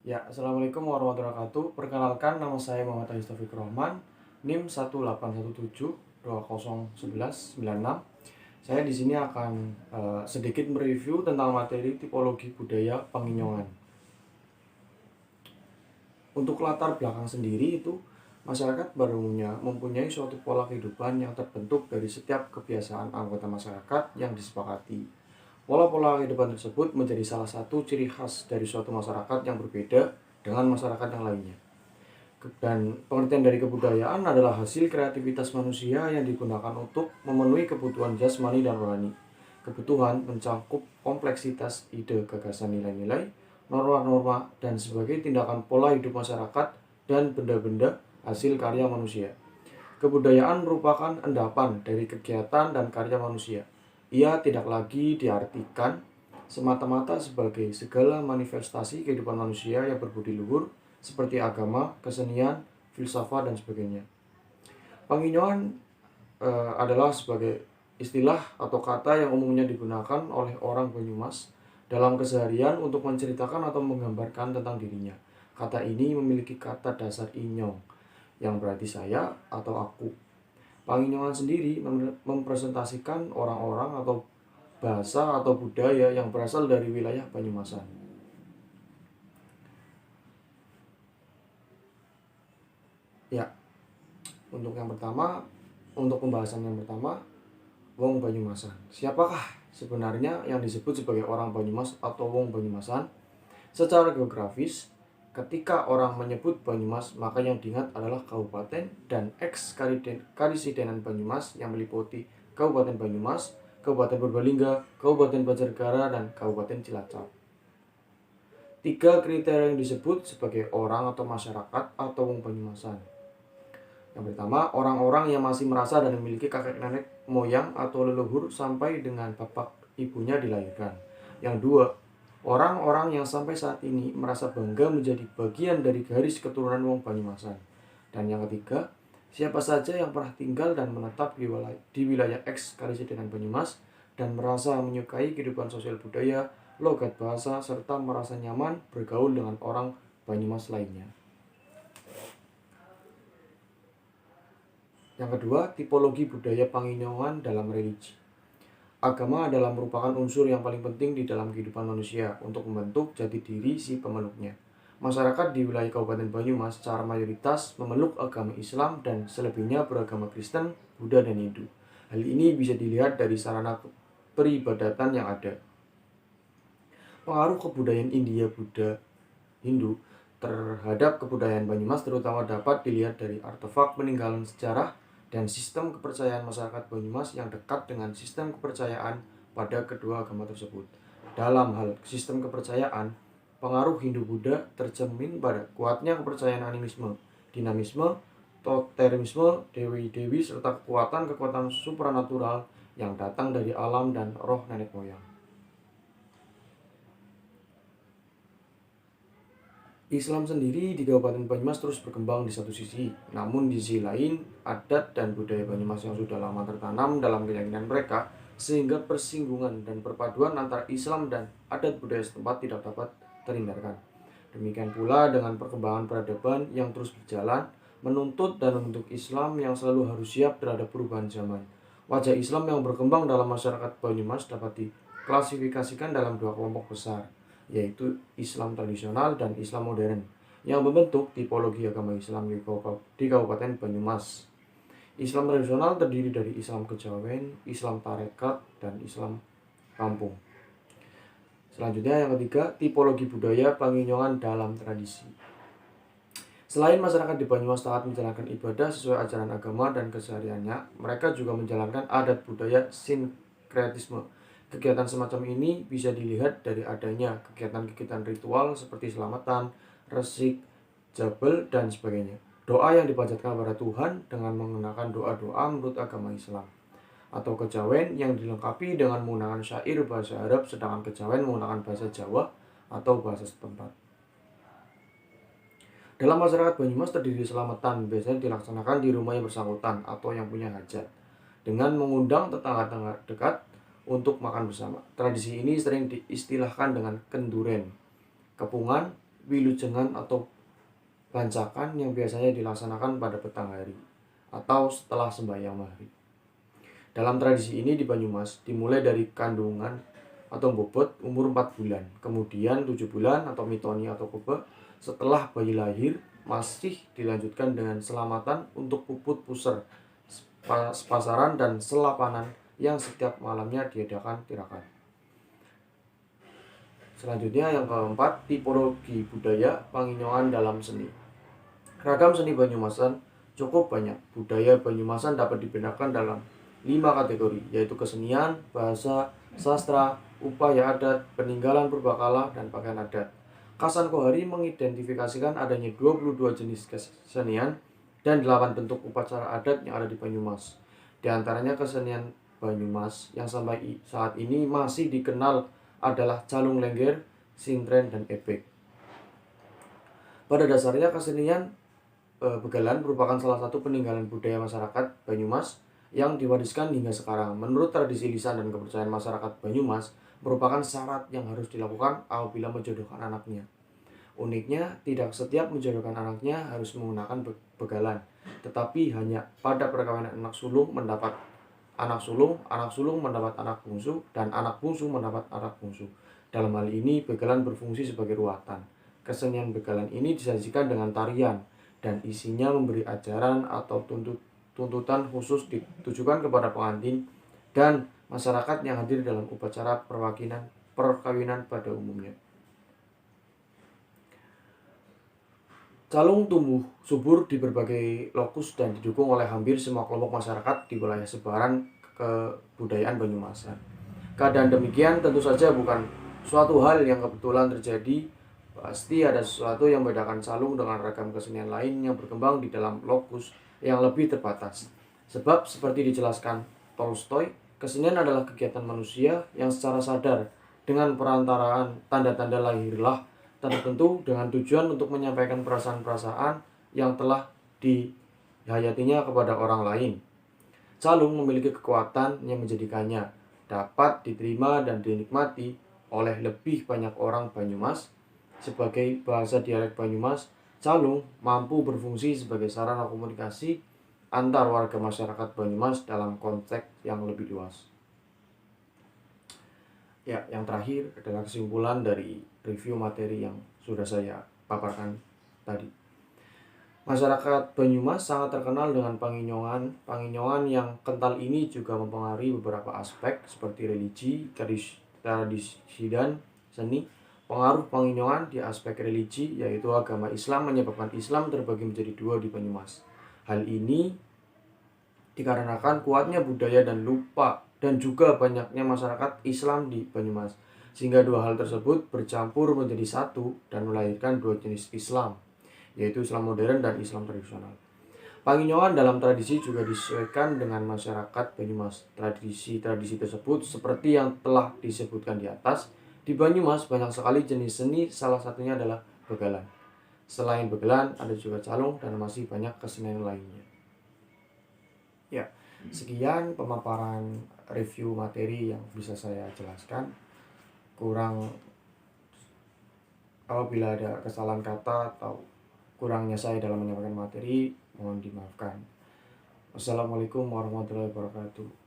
Ya, Assalamualaikum warahmatullahi wabarakatuh. Perkenalkan, nama saya Muhammad Adi Taufik Rahman, NIM 18172011196. Saya di sini akan sedikit mereview tentang materi tipologi budaya Panginyongan. Untuk latar belakang sendiri itu, masyarakat pada umumnya mempunyai suatu pola kehidupan yang terbentuk dari setiap kebiasaan anggota masyarakat yang disepakati. Pola-pola kehidupan tersebut menjadi salah satu ciri khas dari suatu masyarakat yang berbeda dengan masyarakat yang lainnya. Dan pengertian dari kebudayaan adalah hasil kreativitas manusia yang digunakan untuk memenuhi kebutuhan jasmani dan rohani. Kebutuhan mencakup kompleksitas ide, gagasan, nilai-nilai, norma-norma, dan sebagai tindakan pola hidup masyarakat dan benda-benda hasil karya manusia. Kebudayaan merupakan endapan dari kegiatan dan karya manusia. Ia tidak lagi diartikan semata-mata sebagai segala manifestasi kehidupan manusia yang berbudi luhur seperti agama, kesenian, filsafat, dan sebagainya. Panginyongan adalah sebagai istilah atau kata yang umumnya digunakan oleh orang Banyumas dalam keseharian untuk menceritakan atau menggambarkan tentang dirinya. Kata ini memiliki kata dasar inyong, yang berarti saya atau aku. Panginyongan sendiri mempresentasikan orang-orang atau bahasa atau budaya yang berasal dari wilayah Banyumasan. Ya, untuk pembahasan yang pertama, Wong Banyumasan. Siapakah sebenarnya yang disebut sebagai orang Banyumas atau Wong Banyumasan? Secara geografis, ketika orang menyebut Banyumas, maka yang diingat adalah kabupaten dan karisidenan Banyumas yang meliputi Kabupaten Banyumas, Kabupaten Purbalingga, Kabupaten Banjarnegara, dan Kabupaten Cilacap. Tiga kriteria yang disebut sebagai orang atau masyarakat atau Wong Banyumasan. Yang pertama, orang-orang yang masih merasa dan memiliki kakek nenek moyang atau leluhur sampai dengan bapak ibunya dilahirkan. Yang dua, orang-orang yang sampai saat ini merasa bangga menjadi bagian dari garis keturunan Wong Banyumasan. Dan yang ketiga, siapa saja yang pernah tinggal dan menetap di wilayah X Karisidenan Banyumas dan merasa menyukai kehidupan sosial budaya, logat bahasa, serta merasa nyaman bergaul dengan orang Banyumas lainnya. Yang kedua, tipologi budaya Panginyongan dalam religi. Agama adalah merupakan unsur yang paling penting di dalam kehidupan manusia untuk membentuk jati diri si pemeluknya. Masyarakat di wilayah Kabupaten Banyumas secara mayoritas memeluk agama Islam dan selebihnya beragama Kristen, Buddha, dan Hindu. Hal ini bisa dilihat dari sarana peribadatan yang ada. Pengaruh kebudayaan India, Buddha, Hindu terhadap kebudayaan Banyumas terutama dapat dilihat dari artefak peninggalan sejarah dan sistem kepercayaan masyarakat Banyumas yang dekat dengan sistem kepercayaan pada kedua agama tersebut. Dalam hal sistem kepercayaan, pengaruh Hindu-Buddha tercermin pada kuatnya kepercayaan animisme, dinamisme, totemisme, dewi-dewi, serta kekuatan-kekuatan supranatural yang datang dari alam dan roh nenek moyang. Islam sendiri di Kabupaten Banyumas terus berkembang di satu sisi, namun di sisi lain, adat dan budaya Banyumas yang sudah lama tertanam dalam keyakinan mereka, sehingga persinggungan dan perpaduan antara Islam dan adat budaya setempat tidak dapat terhindarkan. Demikian pula dengan perkembangan peradaban yang terus berjalan, menuntut dan membentuk Islam yang selalu harus siap terhadap perubahan zaman. Wajah Islam yang berkembang dalam masyarakat Banyumas dapat diklasifikasikan dalam dua kelompok besar, yaitu Islam tradisional dan Islam modern, yang membentuk tipologi agama Islam di Kabupaten Banyumas. Islam tradisional terdiri dari Islam Kejawen, Islam Tarekat, dan Islam Kampung. Selanjutnya yang ketiga, tipologi budaya Panginyongan dalam tradisi. Selain masyarakat di Banyumas taat menjalankan ibadah sesuai ajaran agama dan kesehariannya, mereka juga menjalankan adat budaya sinkretisme. Kegiatan semacam ini bisa dilihat dari adanya kegiatan-kegiatan ritual seperti selamatan, resik, jabel, dan sebagainya. Doa yang dipanjatkan kepada Tuhan dengan menggunakan doa-doa menurut agama Islam. Atau kejawen yang dilengkapi dengan menggunakan syair bahasa Arab, sedangkan kejawen menggunakan bahasa Jawa atau bahasa setempat. Dalam masyarakat Banyumas terdiri selamatan biasanya dilaksanakan di rumah yang bersangkutan atau yang punya hajat dengan mengundang tetangga-tetangga dekat untuk makan bersama. Tradisi ini sering diistilahkan dengan kenduren, kepungan, wilujengan atau bancakan yang biasanya dilaksanakan pada petang hari atau setelah sembahyang maghrib. Dalam tradisi ini di Banyumas dimulai dari kandungan atau bobot umur 4 bulan, kemudian 7 bulan atau mitoni atau kube. Setelah bayi lahir masih dilanjutkan dengan selamatan untuk puput puser, sepasaran dan selapanan yang setiap malamnya diadakan tirakat. Selanjutnya yang keempat, tipologi budaya Panginyoan dalam seni. Ragam seni Banyumasan cukup banyak. Budaya Banyumasan dapat dibedakan dalam 5 kategori, yaitu kesenian, bahasa, sastra, upaya adat, peninggalan purbakala, dan pakaian adat. Kasan Kohari mengidentifikasikan adanya 22 jenis kesenian dan 8 bentuk upacara adat yang ada di Banyumas. Di antaranya kesenian Banyumas yang sampai saat ini masih dikenal adalah calung lengger, sintren, dan ebek. Pada dasarnya kesenian begalan merupakan salah satu peninggalan budaya masyarakat Banyumas yang diwariskan hingga sekarang. Menurut tradisi lisan dan kepercayaan masyarakat Banyumas, merupakan syarat yang harus dilakukan apabila menjodohkan anaknya. Uniknya, tidak setiap menjodohkan anaknya harus menggunakan begalan, tetapi hanya pada perkawinan anak sulung mendapat anak sulung mendapat anak bungsu, dan anak bungsu mendapat anak bungsu. Dalam hal ini, begalan berfungsi sebagai ruatan. Kesenian begalan ini disajikan dengan tarian, dan isinya memberi ajaran atau tuntutan khusus ditujukan kepada pengantin dan masyarakat yang hadir dalam upacara perkawinan pada umumnya. Calung tumbuh subur di berbagai lokus dan didukung oleh hampir semua kelompok masyarakat di wilayah sebaran kebudayaan Banyumasan. Keadaan demikian tentu saja bukan suatu hal yang kebetulan terjadi. Pasti ada sesuatu yang membedakan calung dengan ragam kesenian lain yang berkembang di dalam lokus yang lebih terbatas. Sebab seperti dijelaskan Tolstoy, kesenian adalah kegiatan manusia yang secara sadar dengan perantaraan tanda-tanda lahirlah tertentu dengan tujuan untuk menyampaikan perasaan-perasaan yang telah dihayatinya kepada orang lain. Calung memiliki kekuatan yang menjadikannya dapat diterima dan dinikmati oleh lebih banyak orang Banyumas. Sebagai bahasa dialek Banyumas, calung mampu berfungsi sebagai sarana komunikasi antar warga masyarakat Banyumas dalam konteks yang lebih luas. Ya, yang terakhir adalah kesimpulan dari review materi yang sudah saya paparkan tadi. Masyarakat Banyumas sangat terkenal dengan panginyoan. Panginyoan yang kental ini juga mempengaruhi beberapa aspek seperti religi, tradisi, dan seni. Pengaruh panginyoan di aspek religi yaitu agama Islam menyebabkan Islam terbagi menjadi 2 di Banyumas. Hal ini dikarenakan kuatnya budaya dan juga banyaknya masyarakat Islam di Banyumas, sehingga 2 hal tersebut bercampur menjadi satu dan melahirkan 2 jenis Islam, yaitu Islam modern dan Islam tradisional. Panginyoan dalam tradisi juga disesuaikan dengan masyarakat Banyumas. Tradisi tersebut seperti yang telah disebutkan di atas. Di Banyumas banyak sekali jenis seni, salah satunya adalah begalan. Selain begalan, ada juga calung dan masih banyak kesenian lainnya. Ya, sekian pemaparan review materi yang bisa saya jelaskan. Apabila ada kesalahan kata atau kurangnya saya dalam menyampaikan materi, mohon dimaafkan. Wassalamualaikum warahmatullahi wabarakatuh.